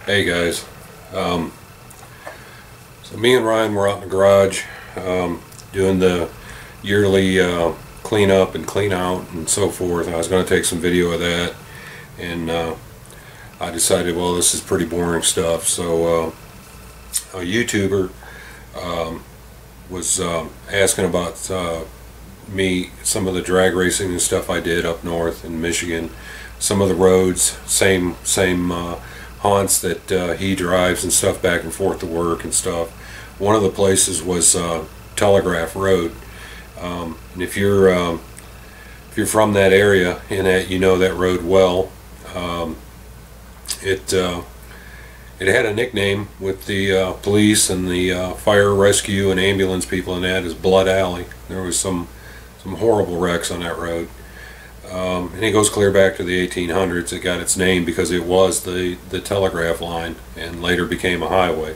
Hey guys, so me and Ryan were out in the garage doing the yearly clean up and clean out and so forth. I was going to take some video of that, and I decided, well, this is pretty boring stuff, so a YouTuber was asking about some of the drag racing and stuff I did up north in Michigan, some of the roads, same haunts that he drives and stuff back and forth to work and stuff. One of the places was Telegraph Road, and if you're from that area, in that you know that road well. It had a nickname with the police and the fire rescue and ambulance people, and that is Blood Alley. There was some horrible wrecks on that road. And it goes clear back to the 1800s. It got its name because it was the telegraph line and later became a highway.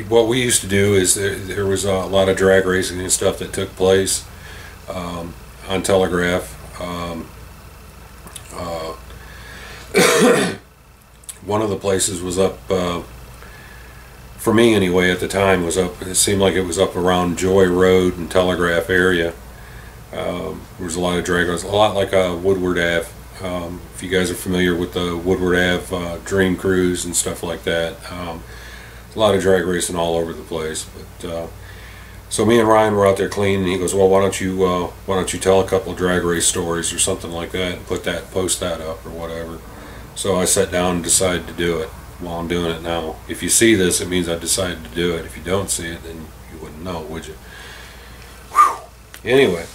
What we used to do is there was a lot of drag racing and stuff that took place on Telegraph. One of the places was up, for me anyway at the time, was up, it seemed like it was up around Joy Road and Telegraph area. There was a lot of drag racing, a lot like Woodward Ave. If you guys are familiar with the Woodward Ave Dream Cruise and stuff like that, a lot of drag racing all over the place. But so me and Ryan were out there cleaning, and he goes, "Well, why don't you tell a couple of drag race stories or something like that, and post that up or whatever." So I sat down and decided to do it. Well, I'm doing it now. If you see this, it means I decided to do it. If you don't see it, then you wouldn't know, would you? Whew. Anyway.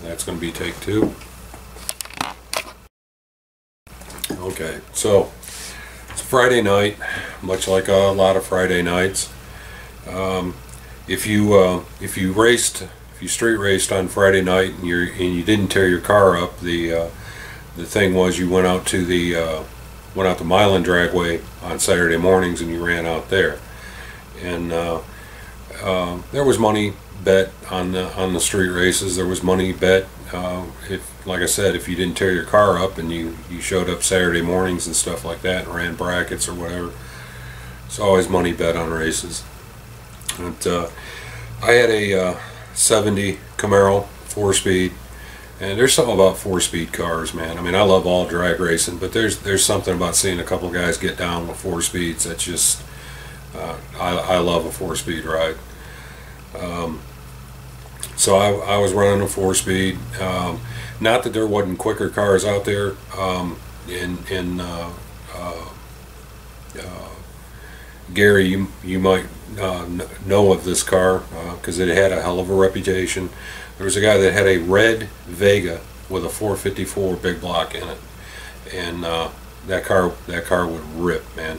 That's going to be take two. Okay, so it's Friday night, much like a lot of Friday nights. If you street raced on Friday night and you didn't tear your car up, the thing was you went out to Milan Dragway on Saturday mornings and you ran out there, and there was money bet on the street races. There was money bet if, like I said, if you didn't tear your car up and you showed up Saturday mornings and stuff like that and ran brackets or whatever. It's always money bet on races. But I had a 70 Camaro 4-speed. And there's something about 4-speed cars, man. I mean, I love all drag racing, but there's something about seeing a couple guys get down with 4-speeds that's just, I love a 4-speed ride. So I was running a 4-speed. Not that there wasn't quicker cars out there. Gary, you might know of this car because it had a hell of a reputation. There was a guy that had a red Vega with a 454 big block in it, and that car would rip, man.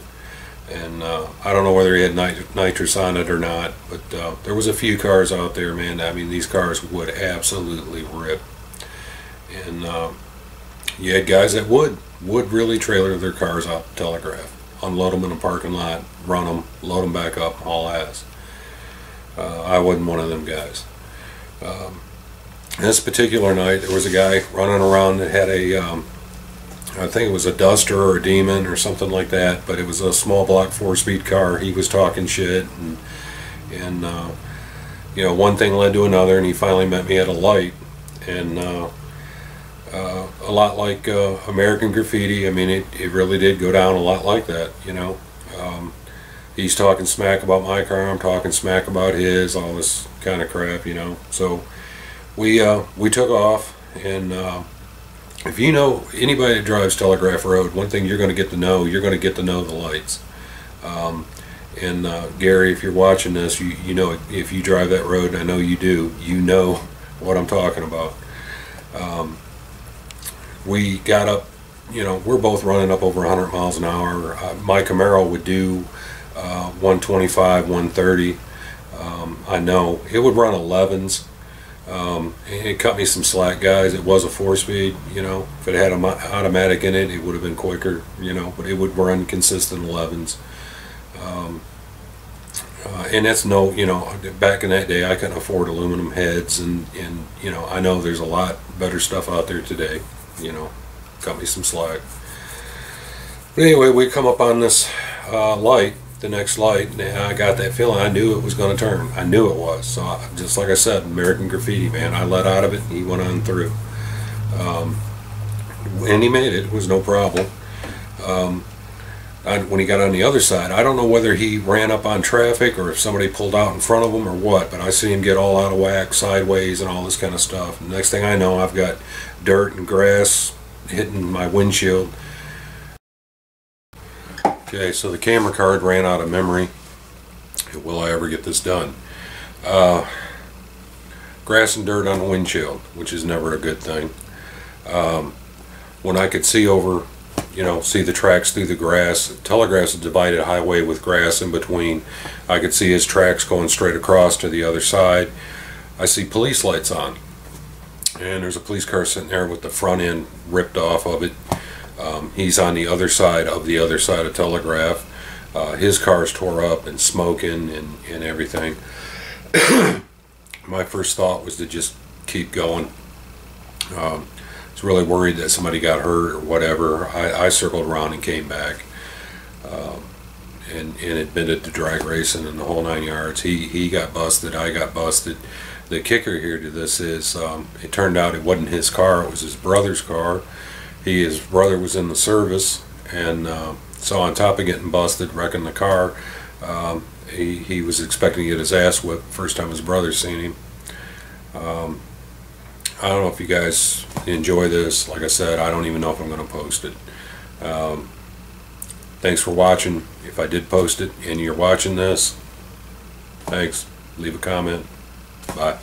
And I don't know whether he had nitrous on it or not, but there was a few cars out there, man. I mean, these cars would absolutely rip. And you had guys that would really trailer their cars out to Telegraph, unload them in a parking lot, run them, load them back up, haul ass. I wasn't one of them guys. This particular night, there was a guy running around that had a, I think it was a Duster or a Demon or something like that, but it was a small block 4-speed car. He was talking shit, and you know, one thing led to another, and he finally met me at a light, and a lot like American Graffiti. I mean, it really did go down a lot like that, you know. He's talking smack about my car, I'm talking smack about his, all this kind of crap, you know. So we took off, and if you know anybody that drives Telegraph Road, one thing you're going to get to know the lights. And Gary, if you're watching this, you know, if you drive that road, and I know you do, you know what I'm talking about. We got up, you know, we're both running up over 100 miles an hour. My Camaro would do 125, 130. I know it would run 11s. It cut me some slack, guys. It was a 4-speed, you know. If it had an automatic in it, it would have been quicker, you know, but it would run consistent 11s. And that's no, you know, back in that day I couldn't afford aluminum heads, and you know, I know there's a lot better stuff out there today, you know, cut me some slack. But anyway, we come up on this light, the next light, and I got that feeling. I knew it was going to turn. I knew it was. So just like I said, American Graffiti, man, I let out of it and he went on through. And he made it. It was no problem. When he got on the other side, I don't know whether he ran up on traffic or if somebody pulled out in front of him or what, but I see him get all out of whack, sideways and all this kind of stuff. And the next thing I know, I've got dirt and grass hitting my windshield. Okay, so the camera card ran out of memory. Will I ever get this done? Grass and dirt on the windshield, which is never a good thing. When I could see over, you know, see the tracks through the grass. Telegrass is a divided highway with grass in between. I could see his tracks going straight across to the other side. I see police lights on, and there's a police car sitting there with the front end ripped off of it. He's on the other side of Telegraph. His car's tore up and smoking and everything. My first thought was to just keep going. I was really worried that somebody got hurt or whatever. I circled around and came back, and admitted to drag racing and the whole 9 yards. He got busted. I got busted. The kicker here to this is it turned out it wasn't his car. It was his brother's car. His brother was in the service, and so on top of getting busted, wrecking the car, he was expecting to get his ass whipped first time his brother seen him. I don't know if you guys enjoy this. Like I said, I don't even know if I'm going to post it. Thanks for watching. If I did post it and you're watching this, thanks. Leave a comment. Bye.